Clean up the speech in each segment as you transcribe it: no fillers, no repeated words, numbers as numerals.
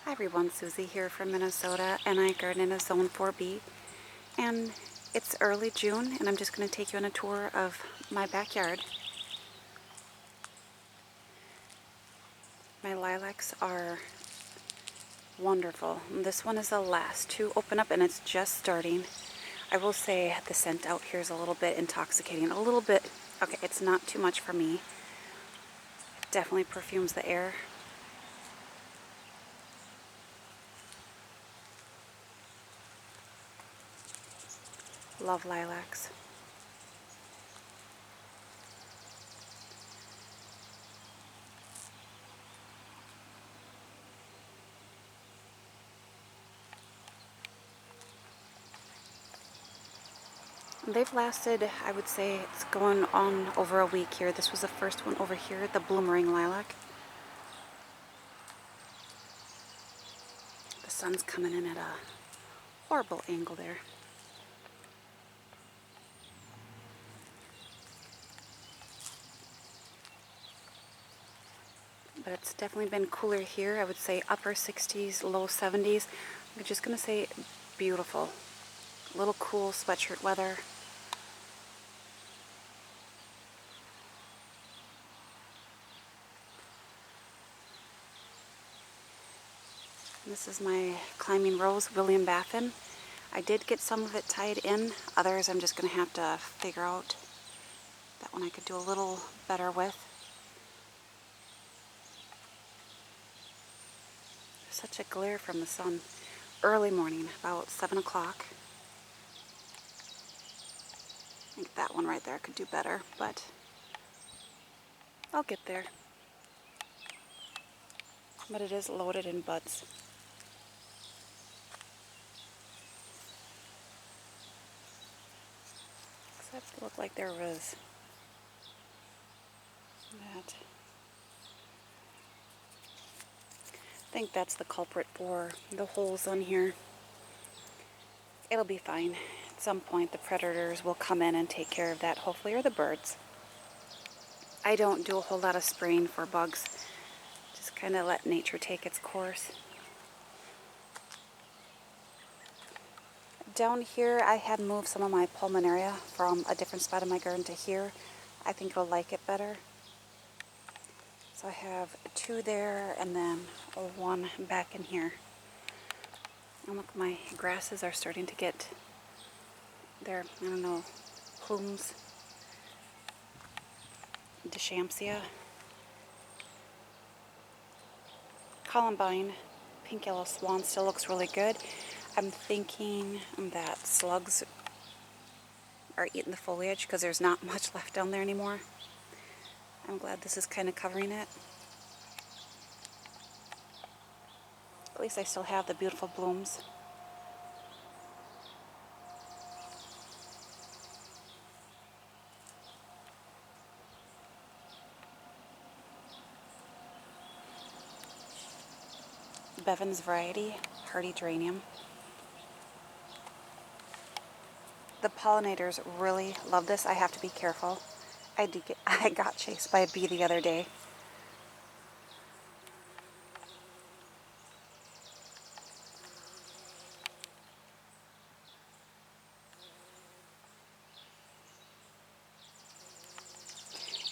Hi everyone, Susie here from Minnesota, and I garden in a Zone 4B. And it's early June, and I'm just going to take you on a tour of my backyard. My lilacs are wonderful. This one is the last to open up, and it's just starting. I will say the scent out here is a little bit intoxicating. A little bit, okay, it's not too much for me. It definitely perfumes the air. Love lilacs. They've lasted, I would say, it's going on over a week here. This was the first one over here, the bloomering lilac. The sun's coming in at a horrible angle there. But it's definitely been cooler here. I would say upper 60s, low 70s. I'm just going to say beautiful. A little cool sweatshirt weather. This is my climbing rose, William Baffin. I did get some of it tied in. Others I'm just going to have to figure out. That one I could do a little better with. There's such a glare from the sun. Early morning, about 7 o'clock. I think that one right there could do better, but I'll get there. But it is loaded in buds. Except it looked like there was that. I think that's the culprit for the holes on here. It'll be fine. At some point the predators will come in and take care of that, hopefully, or the birds. I don't do a whole lot of spraying for bugs. Just kind of let nature take its course. Down here I had moved some of my pulmonaria from a different spot in my garden to here. I think you'll like it better. So I have 2 there and then 1 back in here. And look, my grasses are starting to get their, I don't know, plumes. Deshampsia. Columbine, pink yellow swan still looks really good. I'm thinking that slugs are eating the foliage because there's not much left down there anymore. I'm glad this is kind of covering it. At least I still have the beautiful blooms. Bevan's variety, hardy geranium. The pollinators really love this. I have to be careful. I got chased by a bee the other day.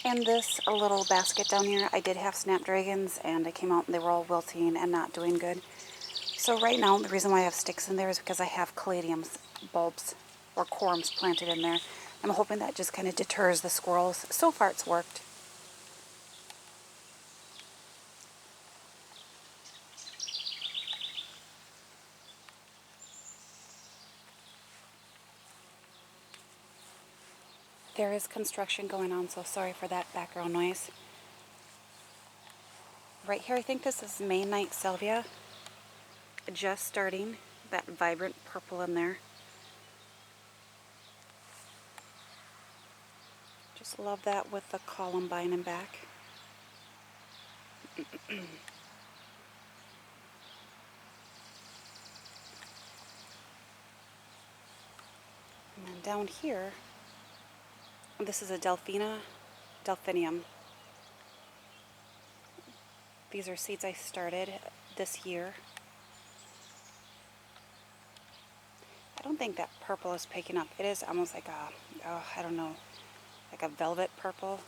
In this little basket down here, I did have snapdragons, and I came out and they were all wilting and not doing good. So right now, the reason why I have sticks in there is because I have caladiums bulbs or corms planted in there. I'm hoping that just kind of deters the squirrels. So far it's worked. There is construction going on, so sorry for that background noise. Right here, I think this is May Night Salvia. Just starting. That vibrant purple in there. Just love that with the columbine in back. And then down here, this is a delphinium. These are seeds I started this year. don't think that purple is picking up. It is almost like a, oh, I don't know, like a velvet purple.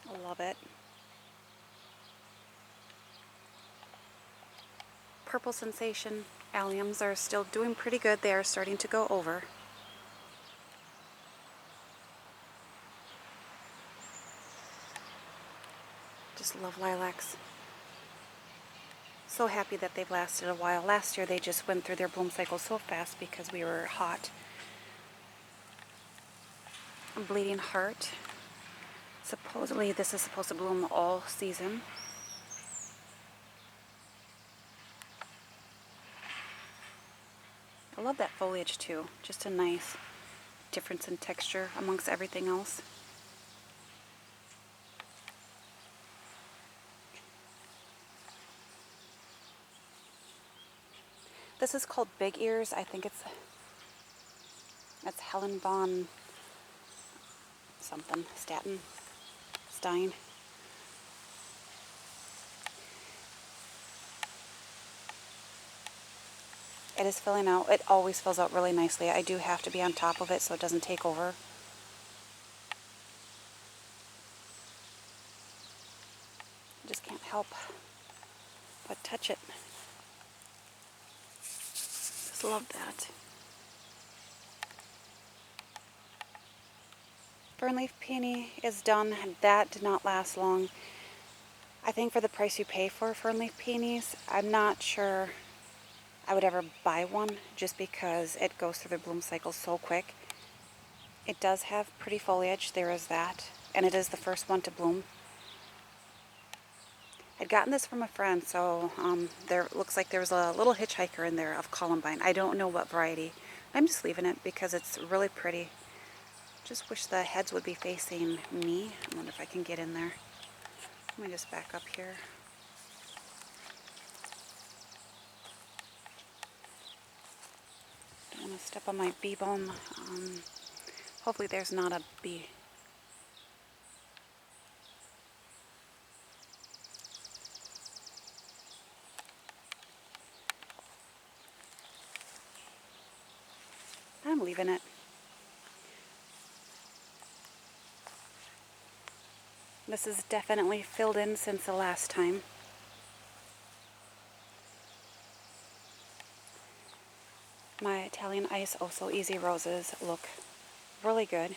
I love it. Purple Sensation alliums are still doing pretty good. They are starting to go over. Just love lilacs. So happy that they've lasted a while. Last year they just went through their bloom cycle so fast because we were hot. Bleeding Heart. Supposedly this is supposed to bloom all season. I love that foliage too. Just a nice difference in texture amongst everything else. This is called Big Ears. I think it's Helen von something, Stein. It is filling out. It always fills out really nicely. I do have to be on top of it so it doesn't take over. I just can't help but touch it. Just love that. Fernleaf peony is done. That did not last long. I think for the price you pay for fernleaf peonies, I'm not sure I would ever buy one just because it goes through the bloom cycle so quick. It does have pretty foliage, there is that, and it is the first one to bloom. I'd gotten this from a friend, so there looks like there was a little hitchhiker in there of columbine. I don't know what variety. I'm just leaving it because it's really pretty. Just wish the heads would be facing me. I wonder if I can get in there. Let me just back up here. Don't want to step on my bee balm. Hopefully there's not a bee. I'm leaving it. This is definitely filled in since the last time. My Italian Ice Oh So Easy roses look really good.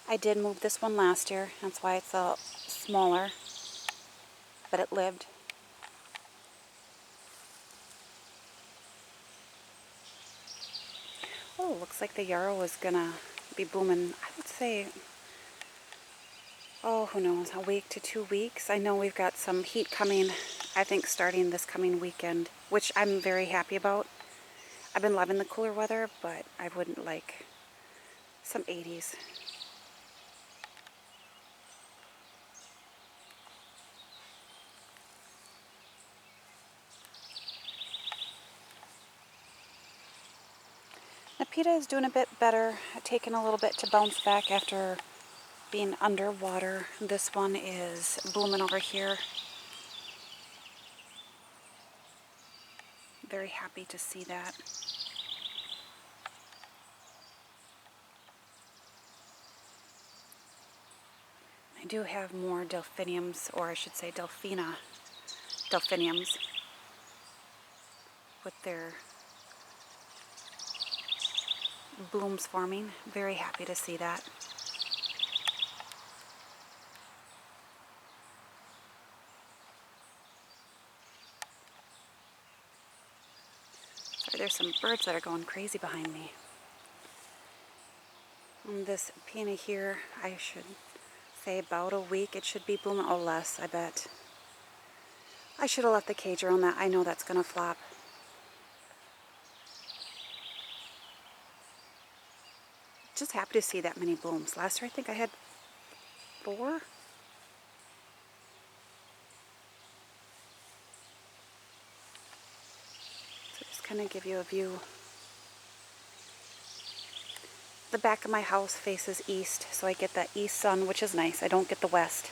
I did move this one last year, that's why it's a smaller, but it lived. Oh, looks like the yarrow is gonna be blooming, I would say, oh, who knows, a week to 2 weeks. I know we've got some heat coming, I think starting this coming weekend, which I'm very happy about. I've been loving the cooler weather, but I wouldn't like some 80s. Nepeta is doing a bit better, taking a little bit to bounce back after being underwater. This one is blooming over here. Very happy to see that. I do have more delphiniums, or I should say delphiniums, with their blooms forming. Very happy to see that. Sorry, there's some birds that are going crazy behind me. On this peony here, I should say about a week it should be blooming. Oh, less, I bet. I should have left the cage around that. I know that's going to flop. Just happy to see that many blooms. Last year I think I had 4. So just kind of give you a view. The back of my house faces east, so I get that east sun, which is nice. I don't get the west.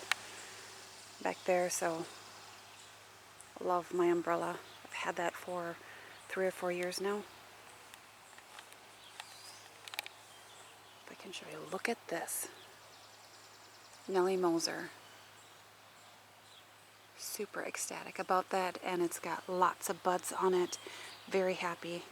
back there, so love my umbrella. I've had that for 3 or 4 years now. If I can show you, look at this. Nellie Moser. Super ecstatic about that, and it's got lots of buds on it. Very happy.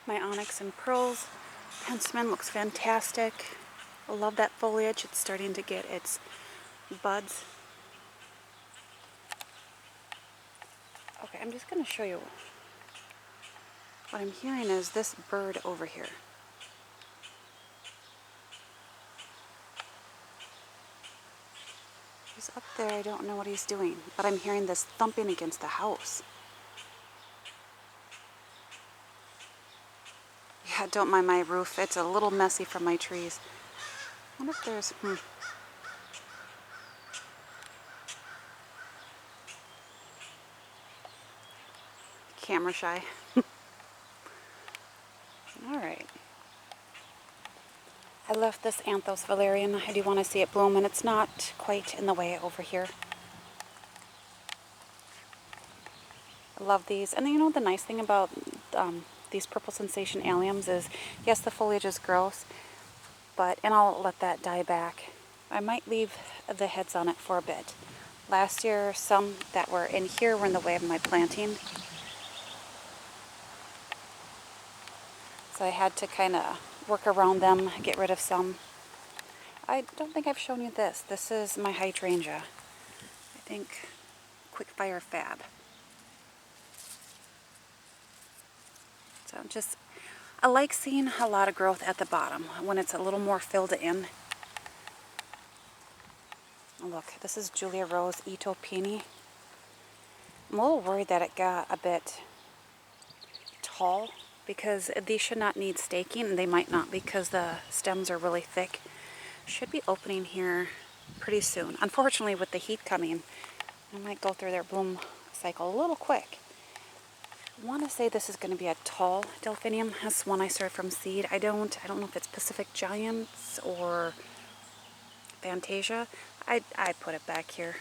My onyx and pearls. Penstemon looks fantastic. I love that foliage. It's starting to get its buds. Okay, I'm just going to show you. What I'm hearing is this bird over here. He's up there. I don't know what he's doing, but I'm hearing this thumping against the house. Yeah, don't mind my roof. It's a little messy from my trees. I wonder if there's... Camera shy. Alright. I left this Anthos valerian. I do want to see it bloom, and it's not quite in the way over here. I love these. And you know the nice thing about these purple sensation alliums is, yes, the foliage is gross, and I'll let that die back. I might leave the heads on it for a bit. Last year, some that were in here were in the way of my planting. So I had to kind of work around them, get rid of some. I don't think I've shown you this. This is my hydrangea. I think Quick Fire Fab. So I like seeing a lot of growth at the bottom when it's a little more filled in. Look, this is Julia Rose Ito Peony. I'm a little worried that it got a bit tall because these should not need staking, and they might not because the stems are really thick. Should be opening here pretty soon. Unfortunately, with the heat coming, I might go through their bloom cycle a little quick. I want to say this is going to be a tall delphinium. That's one I started from seed. I don't know if it's Pacific Giants or Fantasia. I put it back here.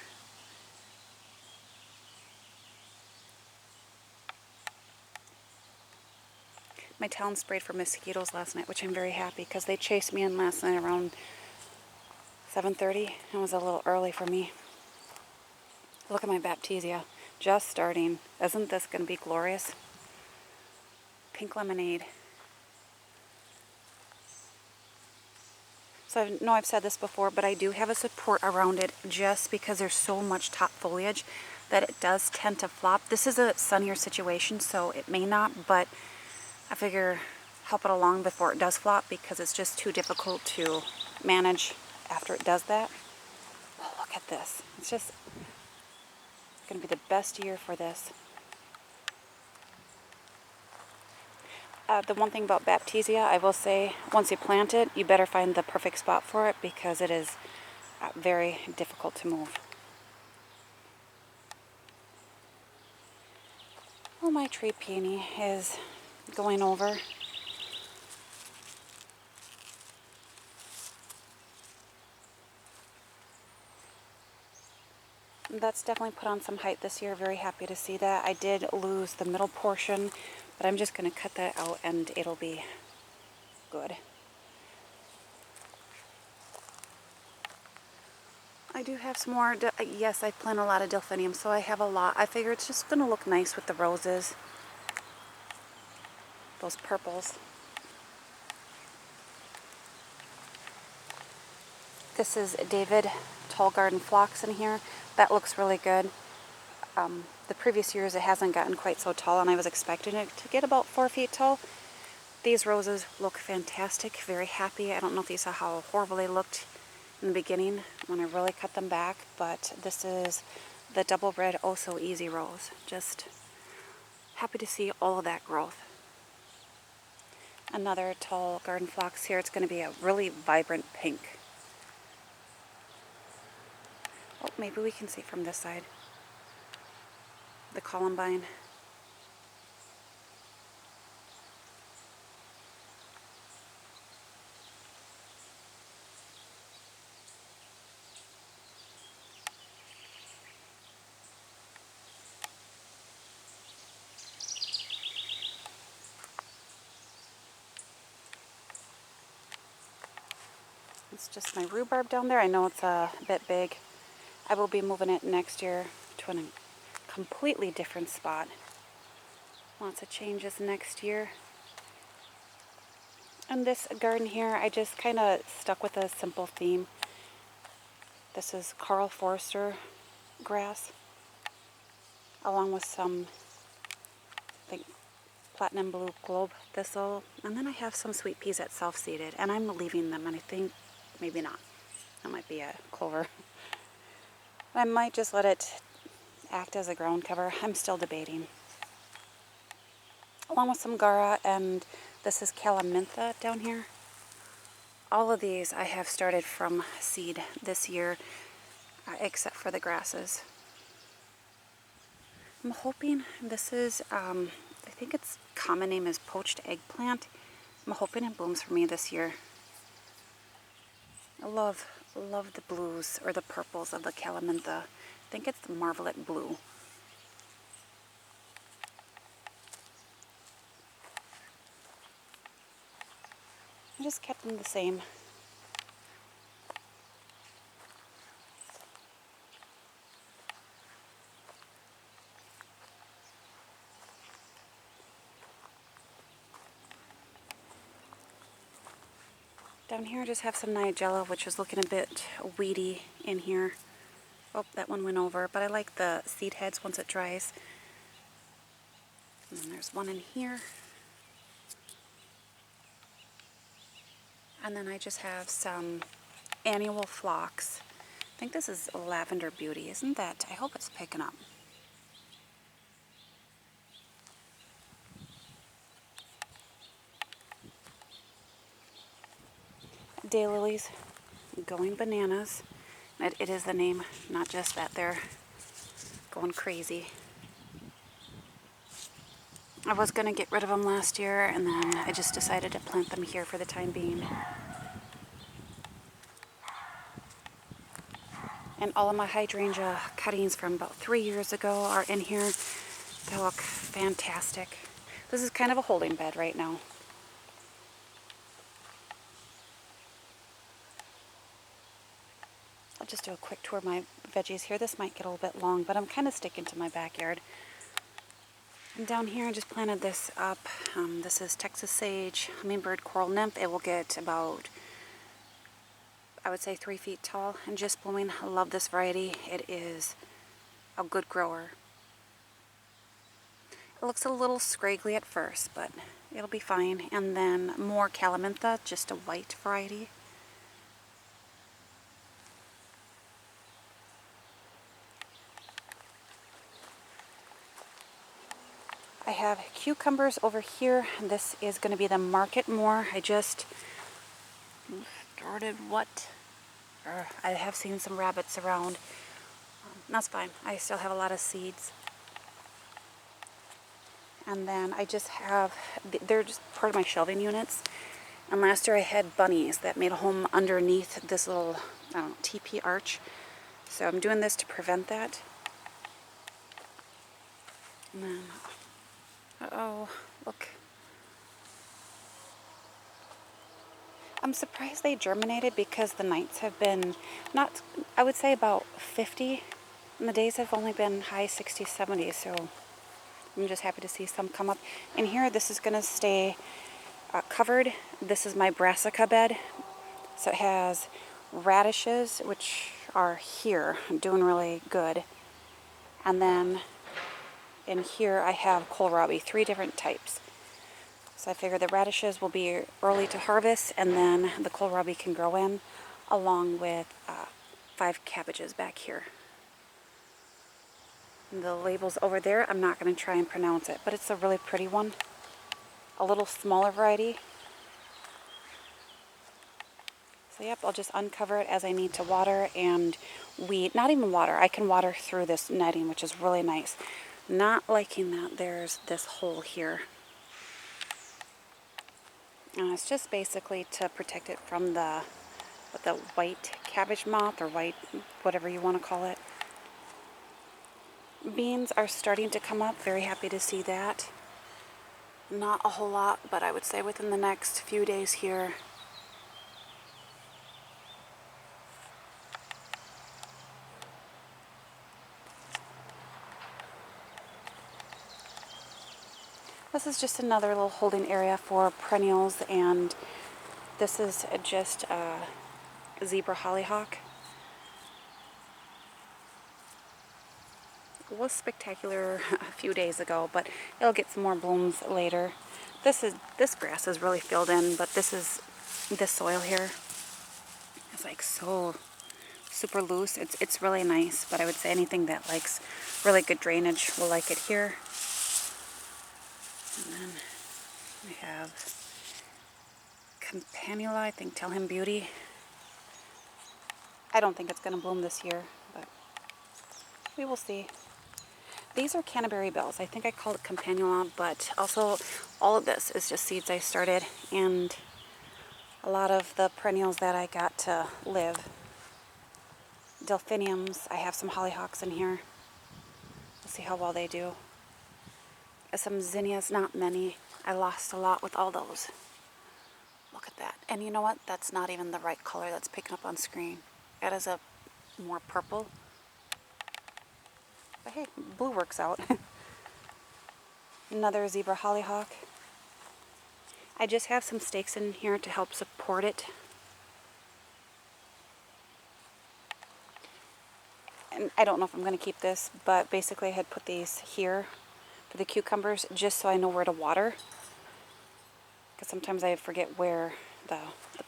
My town sprayed for mosquitoes last night, which I'm very happy because they chased me in last night around 7:30. It was a little early for me. Look at my Baptisia, just starting. Isn't this going to be glorious? Pink lemonade. So I know I've said this before, but I do have a support around it just because there's so much top foliage that it does tend to flop. This is a sunnier situation, so it may not, but I figure help it along before it does flop because it's just too difficult to manage after it does that. Oh, look at this. It's just going to be the best year for this. The one thing about Baptisia, I will say, once you plant it, you better find the perfect spot for it because it is very difficult to move. Well, my tree peony is going over. That's definitely put on some height this year. Very happy to see that. I did lose the middle portion, but I'm just going to cut that out and it'll be good. I do have some more. Yes, I plant a lot of delphinium, so I have a lot. I figure it's just going to look nice with the roses. Those purples. This is David Tall Garden Phlox in here. That looks really good. The previous years it hasn't gotten quite so tall, and I was expecting it to get about 4 feet tall. These roses look fantastic. Very happy. I don't know if you saw how horrible they looked in the beginning when I really cut them back, but this is the double red Oh So Easy rose. Just happy to see all of that growth. Another tall garden phlox here. It's going to be a really vibrant pink. Oh, maybe we can see from this side. The columbine. It's just my rhubarb down there. I know it's a bit big. I will be moving it next year to a completely different spot. Lots of changes next year. And this garden here, I just kind of stuck with a simple theme. This is Carl Forster grass, along with some, I think, platinum blue globe thistle. And then I have some sweet peas that self-seeded, and I'm leaving them, and I think maybe not. That might be a clover. I might just let it act as a ground cover. I'm still debating. Along with some Gara, and this is Calamintha down here. All of these I have started from seed this year, except for the grasses. I'm hoping this is, I think its common name is poached eggplant. I'm hoping it blooms for me this year. I love the blues or the purples of the Calamintha. I think it's the Marvelet blue. I just kept them the same. Down here I just have some Nigella, which is looking a bit weedy in here. Oh, that one went over, but I like the seed heads once it dries. And then there's one in here. And then I just have some annual phlox. I think this is Lavender Beauty, isn't that? I hope it's picking up. Daylilies, going bananas. It is the name, not just that they're going crazy. I was going to get rid of them last year, and then I just decided to plant them here for the time being. And all of my hydrangea cuttings from about 3 years ago are in here. They look fantastic. This is kind of a holding bed right now. I'll just do a quick tour of my veggies here. This might get a little bit long, but I'm kind of sticking to my backyard. And down here I just planted this up. This is Texas sage, hummingbird coral nymph. It will get about, I would say, 3 feet tall and just blooming. I love this variety. It is a good grower. It looks a little scraggly at first, but it'll be fine. And then more Calamintha, just a white variety. I have cucumbers over here. This is going to be the Market More. I just started what? I have seen some rabbits around. That's fine. I still have a lot of seeds. And then I just have, they're just part of my shelving units. And last year I had bunnies that made a home underneath this little, I don't know, teepee arch. So I'm doing this to prevent that. And then, uh-oh, look. I'm surprised they germinated because the nights have been not, I would say about 50. And the days have only been high 60s, 70s. So I'm just happy to see some come up. And here, this is going to stay covered. This is my brassica bed. So it has radishes, which are here, doing really good. And then in here I have kohlrabi, 3 different types. So I figure the radishes will be early to harvest, and then the kohlrabi can grow in, along with 5 cabbages back here. And the label's over there. I'm not going to try and pronounce it, but it's a really pretty one. A little smaller variety. So yep, I'll just uncover it as I need to water and weed. Not even water. I can water through this netting, which is really nice. Not liking that there's this hole here. And it's just basically to protect it from the white cabbage moth or white, whatever you want to call it. Beans are starting to come up. Very happy to see that. Not a whole lot, but I would say within the next few days here. This is just another little holding area for perennials, and this is just a zebra hollyhock. It was spectacular a few days ago, but it'll get some more blooms later. This grass is really filled in, but this soil here is like so super loose. It's really nice, but I would say anything that likes really good drainage will like it here. And then we have Campanula, I think Tell Him Beauty. I don't think it's going to bloom this year, but we will see. These are Canterbury Bells. I think I called it Campanula, but also all of this is just seeds I started, and a lot of the perennials that I got to live. Delphiniums, I have some hollyhocks in here. We'll see how well they do. Some zinnias, not many. I lost a lot with all those. Look at that. And you know what? That's not even the right color that's picking up on screen. That is a more purple. But hey, blue works out. Another zebra hollyhock. I just have some stakes in here to help support it. And I don't know if I'm going to keep this, but basically I had put these here for the cucumbers just so I know where to water. Because sometimes I forget where the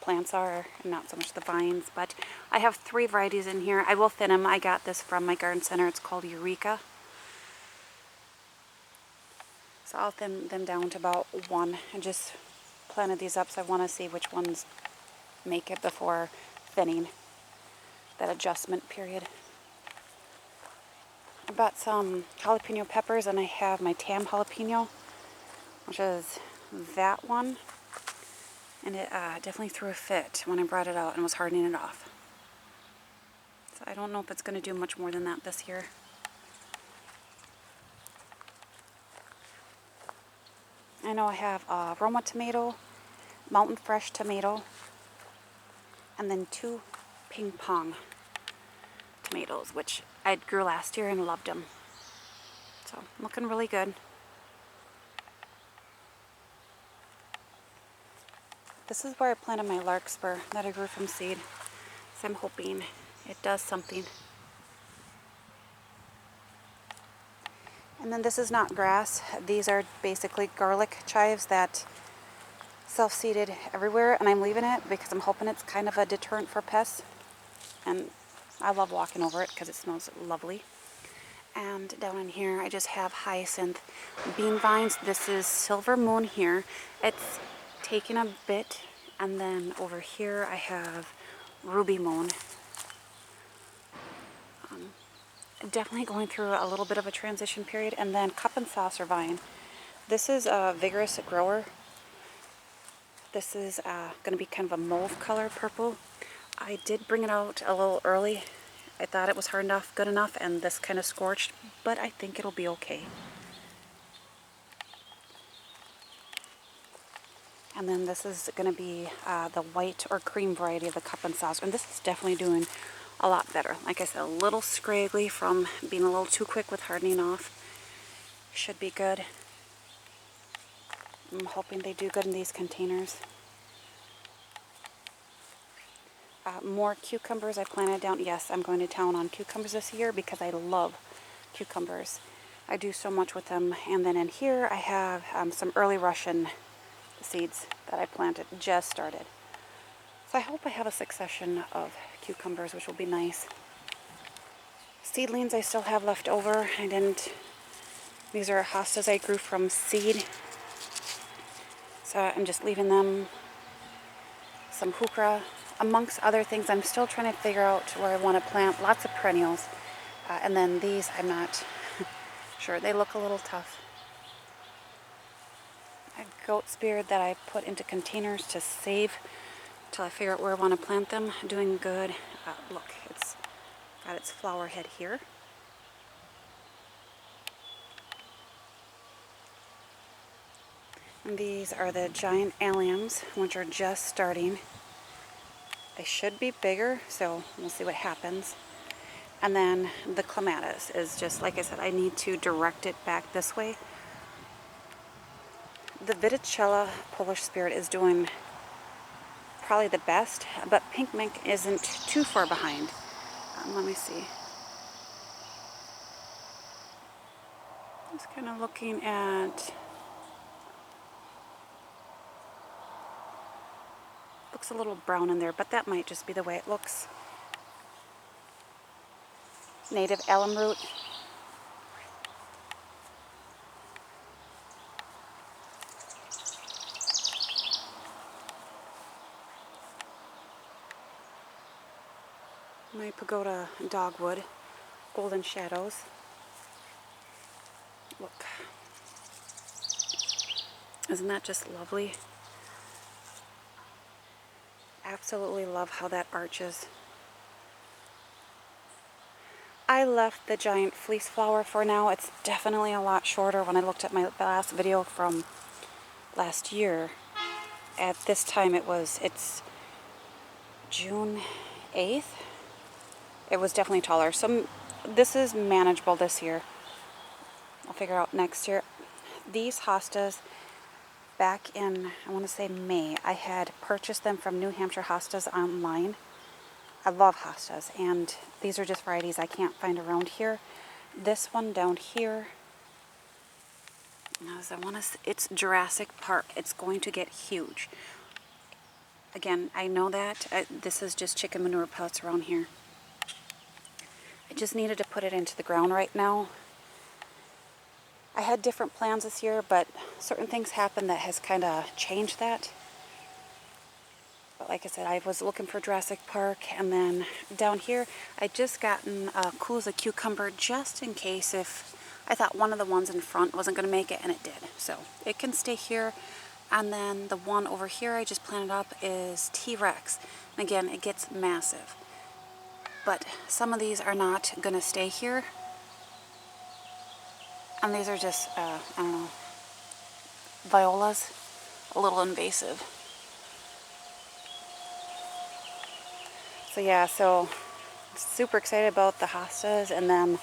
plants are and not so much the vines. But I have 3 varieties in here. I will thin them. I got this from my garden center. It's called Eureka. So I'll thin them down to about 1. I just planted these up, so I want to see which ones make it before thinning. That adjustment period. I bought some jalapeno peppers, and I have my tam jalapeno, which is that one. And it definitely threw a fit when I brought it out and was hardening it off. So I don't know if it's going to do much more than that this year. I know I have Roma tomato, Mountain Fresh tomato, and then 2 ping pong tomatoes, which I grew last year and loved them. So looking really good. This is where I planted my larkspur that I grew from seed. So I'm hoping it does something. And then this is not grass. These are basically garlic chives that self-seeded everywhere, and I'm leaving it because I'm hoping it's kind of a deterrent for pests. And I love walking over it because it smells lovely. And down in here I just have hyacinth bean vines. This is Silver Moon here. It's taken a bit, and then over here I have Ruby Moon. Definitely going through a little bit of a transition period. And then Cup and Saucer Vine. This is a vigorous grower. This is going to be kind of a mauve color purple. I did bring it out a little early. I thought it was hard enough, good enough, and this kind of scorched, but I think it'll be okay. And then this is going to be the white or cream variety of the Cup and Saucer, and this is definitely doing a lot better. Like I said, a little scraggly from being a little too quick with hardening off. Should be good. I'm hoping they do good in these containers. More cucumbers I planted down. Yes, I'm going to town on cucumbers this year because I love cucumbers. I do so much with them. And then in here I have some early Russian seeds that I planted, just started. So I hope I have a succession of cucumbers, which will be nice. Seedlings I still have left over. These are hostas I grew from seed. So I'm just leaving them. Some hukra. amongst other things, I'm still trying to figure out where I want to plant lots of perennials. And then these, I'm not sure. They look a little tough. A goat's beard that I put into containers to save till I figure out where I want to plant them. Doing good. Look, it's got its flower head here. And these are the giant alliums, which are just starting. They should be bigger, so we'll see what happens. And then the clematis is just, like I said, I need to direct it back this way. The Viticella Polish Spirit is doing probably the best, but Pink Mink isn't too far behind. Let me see. Just kind of looking at... Looks a little brown in there, but that might just be the way it looks. Native alum root. My pagoda dogwood, golden shadows. Look. Isn't that just lovely? Absolutely love how that arches. I left the giant fleece flower for now. It's definitely a lot shorter. When I looked at my last video from last year, at this time it's June 8th. It was definitely taller. So this is manageable this year. I'll figure out next year. These hostas, back in, I want to say May, I had purchased them from New Hampshire Hostas online. I love hostas, and these are just varieties I can't find around here. This one down here, it's Jurassic Park. It's going to get huge. Again, I know that. This is just chicken manure pellets around here. I just needed to put it into the ground right now. I had different plans this year, but certain things happened that has kind of changed that. But like I said, I was looking for Jurassic Park, and then down here, I'd just gotten cool as a cucumber just in case if I thought one of the ones in front wasn't going to make it, and it did. So it can stay here. And then the one over here I just planted up is T-Rex. Again, it gets massive. But some of these are not going to stay here. And these are just, I don't know, violas, a little invasive. So yeah, so super excited about the hostas, and then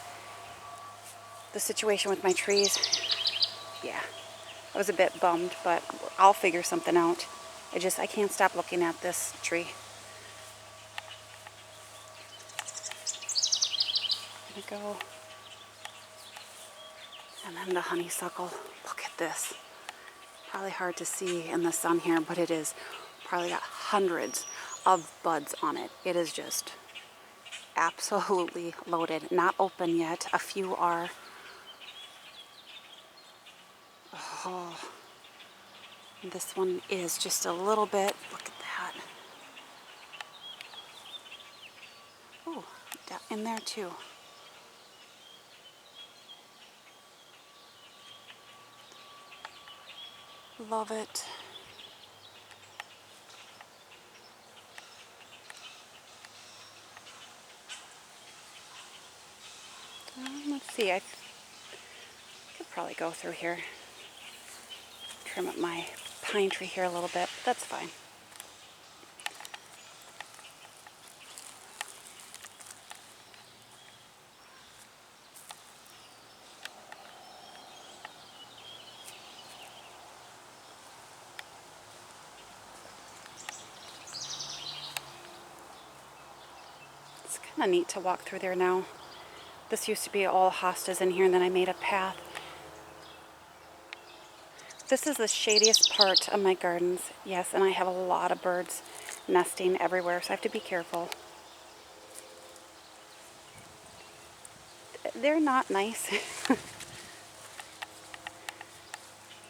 the situation with my trees. Yeah, I was a bit bummed, but I'll figure something out. I can't stop looking at this tree. There we go. And then the honeysuckle. Look at this. Probably hard to see in the sun here, but it is probably got hundreds of buds on it. It is just absolutely loaded. Not open yet. A few are. Oh, this one is just a little bit. Look at that. Oh, in there too. Love it. Let's see, I could probably go through here. Trim up my pine tree here a little bit. That's fine. It's kind of neat to walk through there now. This used to be all hostas in here, and then I made a path. This is the shadiest part of my gardens. Yes, and I have a lot of birds nesting everywhere, so I have to be careful. They're not nice.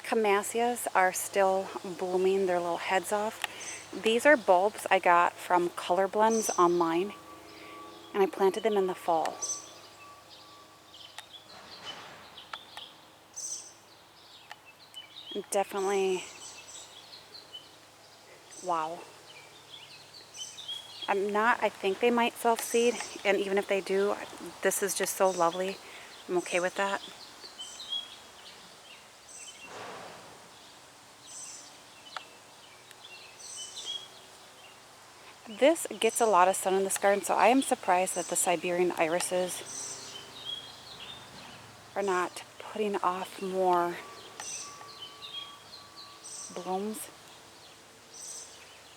Camasias are still blooming their little heads off. These are bulbs I got from Color Blends online, and I planted them in the fall. Definitely, wow. I think they might self-seed, and even if they do, this is just so lovely. I'm okay with that. This gets a lot of sun in this garden, so I am surprised that the Siberian irises are not putting off more blooms.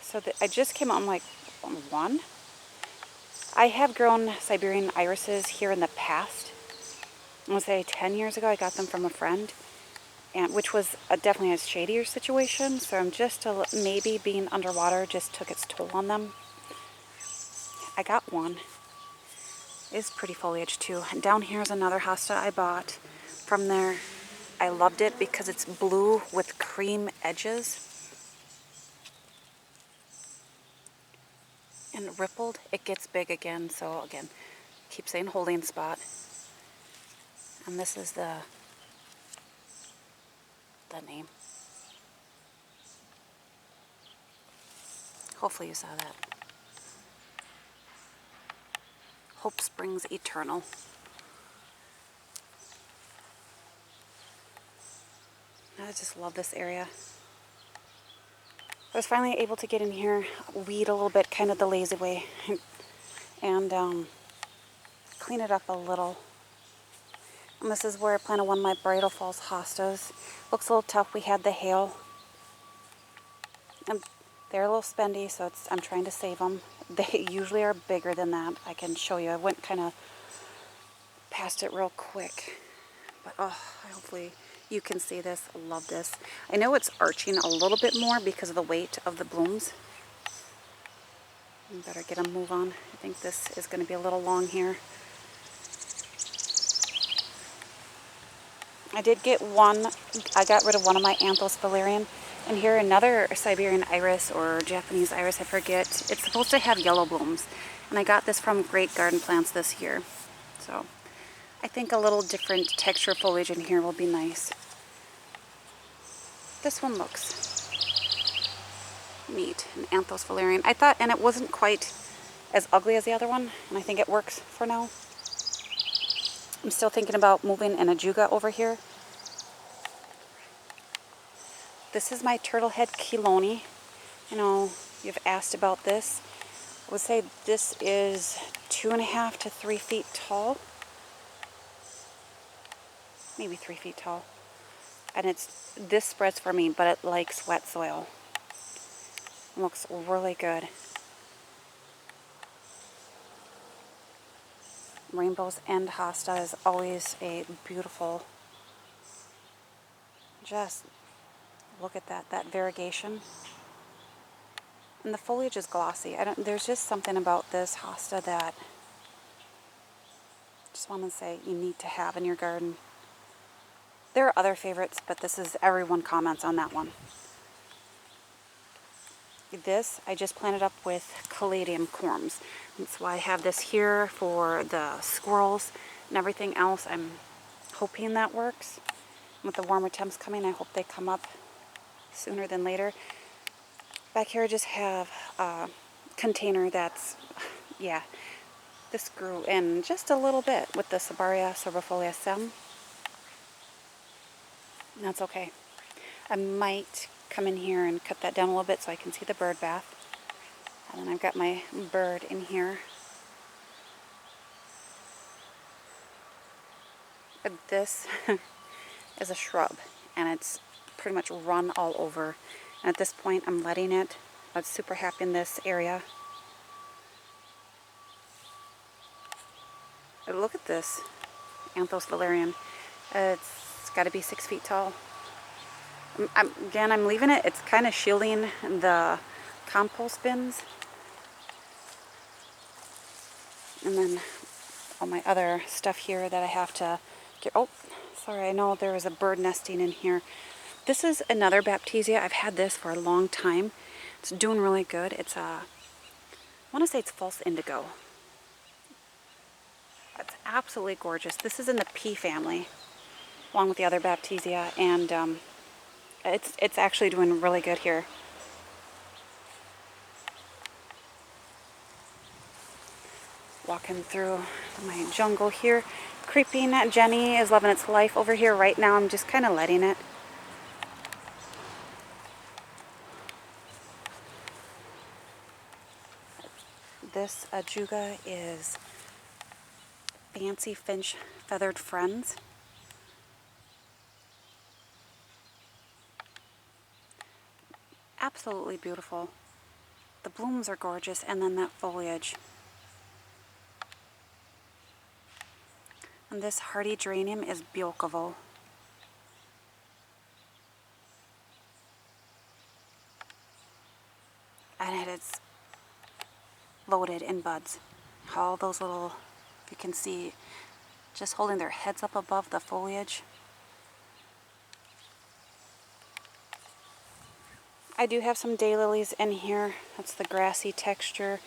So I just came on like one. I have grown Siberian irises here in the past. I'm gonna say 10 years ago. I got them from a friend, and which was definitely a shadier situation. So I'm just maybe being underwater just took its toll on them. I got one. It's pretty foliage too. And down here is another hosta I bought from there. I loved it because it's blue with cream edges and rippled. It gets big again, so again, keep saying holding spot. And this is the name. Hopefully you saw that. Hope springs eternal. I just love this area. I was finally able to get in here, weed a little bit, kind of the lazy way, and clean it up a little. And this is where I planted one of my Bridal Falls hostas. Looks a little tough. We had the hail, and they're a little spendy, so I'm trying to save them. They usually are bigger than that. I can show you. I went kind of past it real quick, but oh, hopefully you can see this. I love this. I know it's arching a little bit more because of the weight of the blooms. I better get a move on. I think this is going to be a little long here. I did get one. I got rid of one of my Anthos valerian. And here another Siberian iris or Japanese iris, I forget. It's supposed to have yellow blooms. And I got this from Great Garden Plants this year. So I think a little different texture foliage in here will be nice. This one looks neat, an Anthos valerian. I thought, and it wasn't quite as ugly as the other one, and I think it works for now. I'm still thinking about moving an ajuga over here. This is my turtle head chelone. You know, you've asked about this. I would say this is 2.5 to 3 feet tall. Maybe 3 feet tall. And this spreads for me, but it likes wet soil. It looks really good. Rainbows End hosta is always a beautiful, just look at that variegation. And the foliage is glossy. There's just something about this hosta that I just want to say you need to have in your garden. There are other favorites, but this is, everyone comments on that one. This I just planted up with caladium corms. That's why I have this here for the squirrels and everything else. I'm hoping that works. With the warmer temps coming, I hope they come up sooner than later. Back here I just have a container that's, yeah, this grew in just a little bit with the Sabaria sorbifolia stem. That's okay. I might come in here and cut that down a little bit so I can see the bird bath. And then I've got my bird in here. But this is a shrub, and it's pretty much run all over. And at this point, I'm letting it. I'm super happy in this area. But look at this Anthos valerian. It's got to be 6 feet tall. Again, I'm leaving it. It's kind of shielding the compost bins. And then all my other stuff here that I have to get. Oh, sorry, I know there was a bird nesting in here. This is another Baptisia. I've had this for a long time. It's doing really good. It's I want to say it's false indigo. It's absolutely gorgeous. This is in the pea family, along with the other Baptisia, and it's actually doing really good here. Walking through my jungle here. Creeping Jenny is loving its life over here right now. I'm just kind of letting it. This ajuga is Fancy Finch Feathered Friends. Absolutely beautiful. The blooms are gorgeous, and then that foliage. And this hardy geranium is Bjorkovo. And it is loaded in buds. All those little, you can see, just holding their heads up above the foliage. I do have some daylilies in here. That's the grassy texture.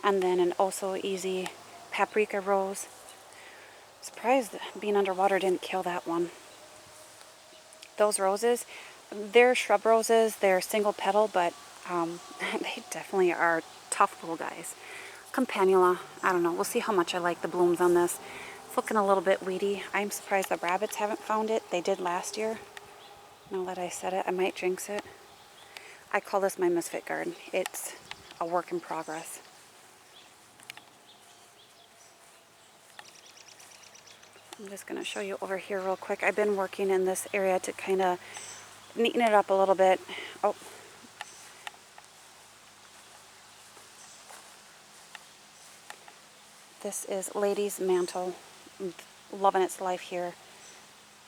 And then an also easy paprika rose. Surprised that being underwater didn't kill that one. Those roses, they're shrub roses. They're single petal, but they definitely are tough little guys. Campanula, I don't know. We'll see how much I like the blooms on this. It's looking a little bit weedy. I'm surprised the rabbits haven't found it. They did last year. Now that I said it, I might jinx it. I call this my Misfit garden. It's a work in progress. I'm just going to show you over here real quick. I've been working in this area to kind of neaten it up a little bit. Oh. This is Lady's Mantle. I'm loving its life here.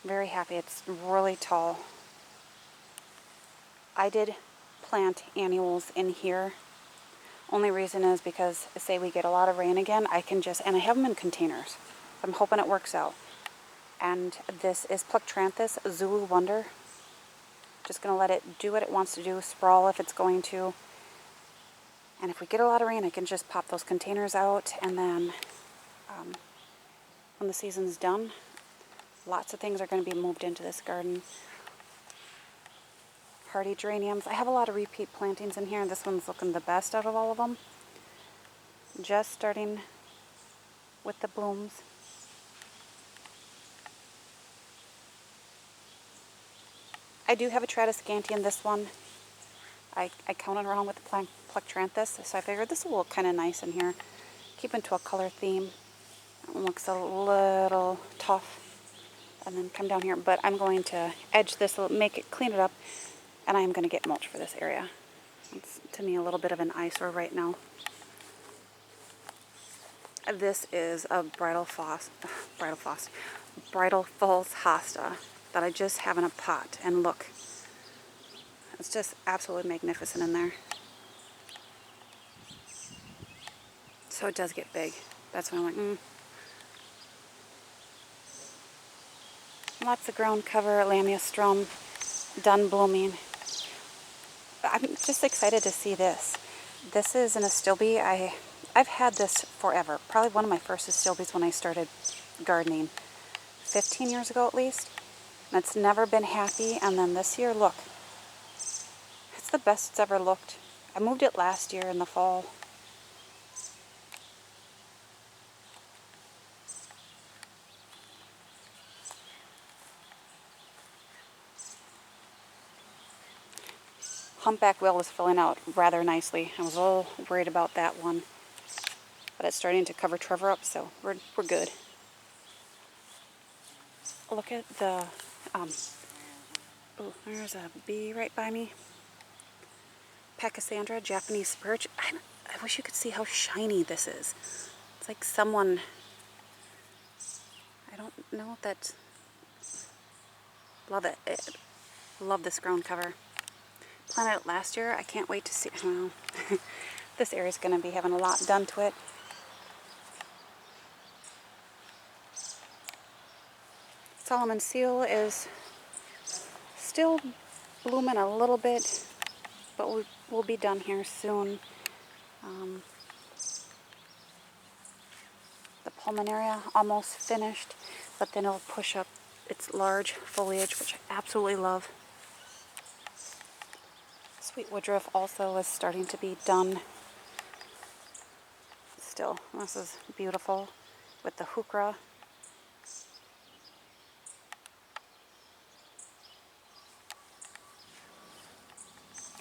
Very happy. It's really tall. I did plant annuals in here. Only reason is because, say we get a lot of rain again, I can just, and I have them in containers. I'm hoping it works out. And this is Plectranthus Zulu Wonder. Just going to let it do what it wants to do, sprawl if it's going to. And if we get a lot of rain, I can just pop those containers out, and then when the season's done, lots of things are going to be moved into this garden. Hardy geraniums. I have a lot of repeat plantings in here, and this one's looking the best out of all of them. Just starting with the blooms. I do have a Tradescantia in this one. I counted around with the Plectranthus, so I figured this will look kind of nice in here. Keep into a color theme. That one looks a little tough. And then come down here, but I'm going to edge this, make it, clean it up, and I'm going to get mulch for this area. It's, to me, a little bit of an eyesore right now. This is a Bridal Falls Hosta that I just have in a pot, and look, it's just absolutely magnificent in there. So it does get big. That's when I'm like, Lots of ground cover, Lamiastrum, done blooming. I'm just excited to see this. This is an astilbe. I've had this forever. Probably one of my first astilbes when I started gardening 15 years ago at least. And it's never been happy. And then this year, look, it's the best it's ever looked. I moved it last year in the fall. Humpback whale is filling out rather nicely. I was a little worried about that one. But it's starting to cover Trevor up, so we're good. Look at the, oh, there's a bee right by me. Pachysandra, Japanese spurge. I wish you could see how shiny this is. It's like someone, I don't know if that's, love it. Love this ground cover. Planted it last year. I can't wait to see, I don't know. This area's going to be having a lot done to it. Solomon seal is still blooming a little bit, but we'll be done here soon. The pulmonaria almost finished, but then it'll push up its large foliage, which I absolutely love. Sweet woodruff also is starting to be done. Still, this is beautiful with the heuchera.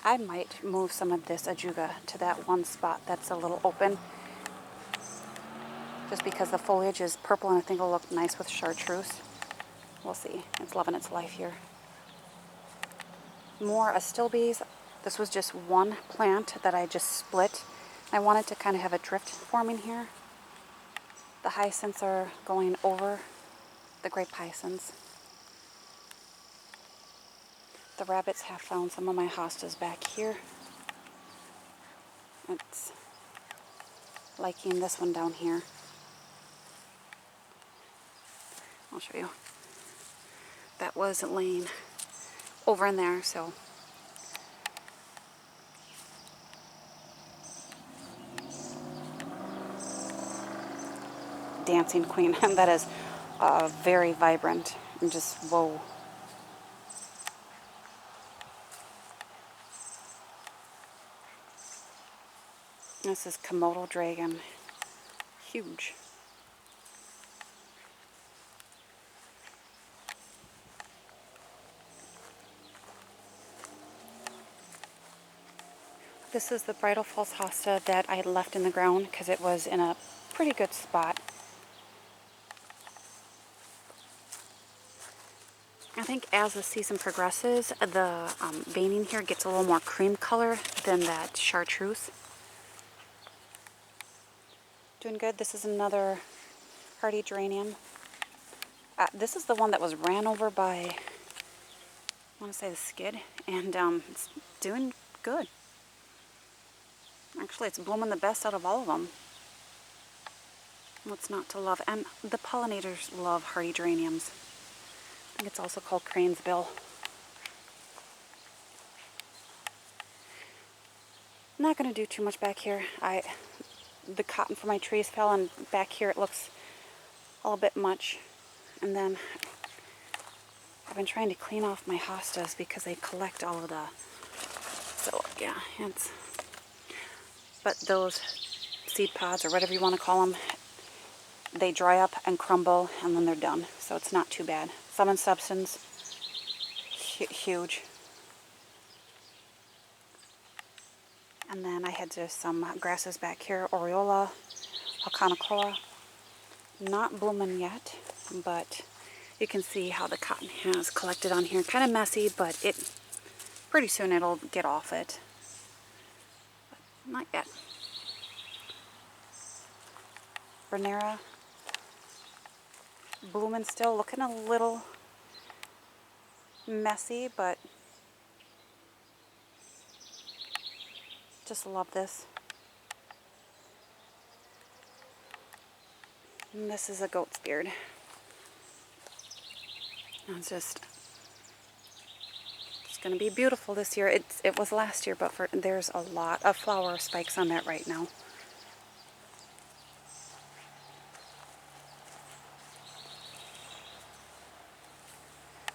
I might move some of this ajuga to that one spot that's a little open, just because the foliage is purple and I think it'll look nice with chartreuse. We'll see. It's loving its life here. More astilbes. This was just one plant that I just split. I wanted to kind of have a drift forming here. The hyacinths are going over the grape hyacinths. The rabbits have found some of my hostas back here. It's liking this one down here. I'll show you. That was laying over in there, so. Dancing queen, that is very vibrant and just whoa. This is Komodo dragon, huge. This is the Bridal Falls hosta that I had left in the ground because it was in a pretty good spot. I think as the season progresses, the veining here gets a little more cream color than that chartreuse. Doing good. This is another hardy geranium. This is the one that was ran over by, I want to say the skid, and it's doing good. Actually, it's blooming the best out of all of them. What's not to love? And the pollinators love hardy geraniums. I think it's also called crane's bill. I'm not going to do too much back here. The cotton for my trees fell, and back here it looks a little bit much. And then I've been trying to clean off my hostas because they collect all of the, so yeah, but those seed pods, or whatever you want to call them, they dry up and crumble and then they're done. So it's not too bad. Some in substance, huge. And then I had just some grasses back here, Aureola, Alcanicola. Not blooming yet, but you can see how the cotton has collected on here. Kind of messy, but pretty soon it'll get off it. But not yet. Bernera, blooming still, looking a little messy, but just love this. And this is a goat's beard. It's going to be beautiful this year. It was last year, but there's a lot of flower spikes on that right now.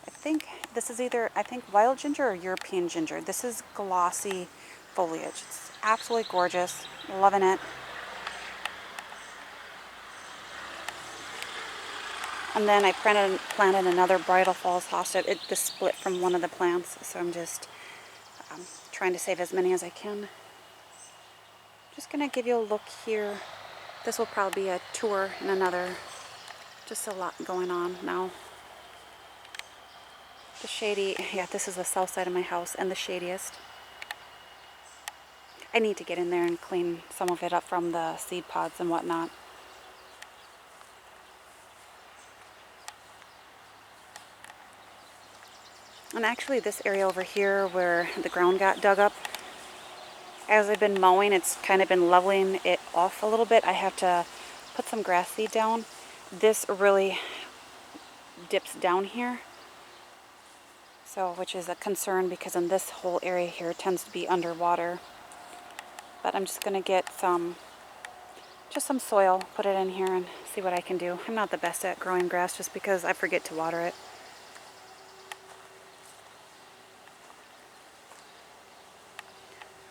I think this is either, wild ginger or European ginger. This is glossy foliage. It's absolutely gorgeous. Loving it. And then I planted another Bridal Falls hosta. This split from one of the plants, so I'm just trying to save as many as I can. Just going to give you a look here. This will probably be a tour in another. Just a lot going on now. The shady, yeah, this is the south side of my house and the shadiest. I need to get in there and clean some of it up from the seed pods and whatnot. And actually this area over here where the ground got dug up, as I've been mowing, it's kind of been leveling it off a little bit. I have to put some grass seed down. This really dips down here. So, which is a concern because in this whole area here it tends to be underwater. But I'm just going to get just some soil, put it in here and see what I can do. I'm not the best at growing grass just because I forget to water it.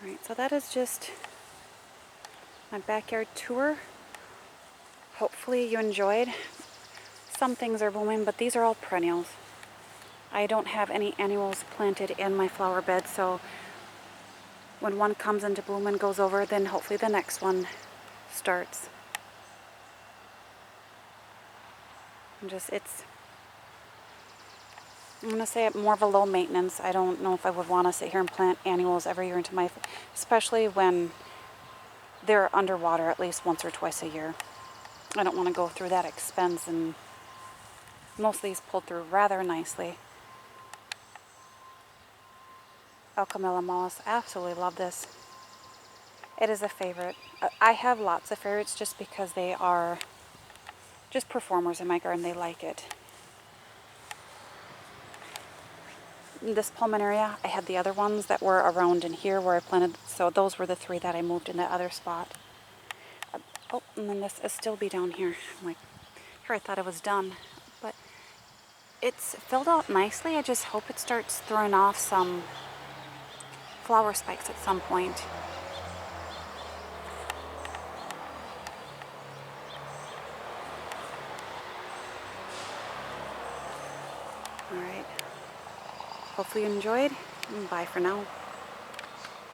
Alright, so that is just my backyard tour. Hopefully you enjoyed. Some things are blooming, but these are all perennials. I don't have any annuals planted in my flower bed, so when one comes into bloom and goes over, then hopefully the next one starts. I'm going to say more of a low maintenance. I don't know if I would want to sit here and plant annuals every year into my, especially when they're underwater at least once or twice a year. I don't want to go through that expense, and most of these pulled through rather nicely. Alchemilla moss, absolutely love this. It is a favorite. I have lots of favorites just because they are just performers in my garden. They like it. This pulmonaria, I had the other ones that were around in here where I planted, so those were the 3 that I moved in that other spot. Oh, and then this is still be down here. I'm like, here I thought it was done, but it's filled out nicely. I just hope it starts throwing off some flower spikes at some point. Alright, hopefully you enjoyed, and bye for now.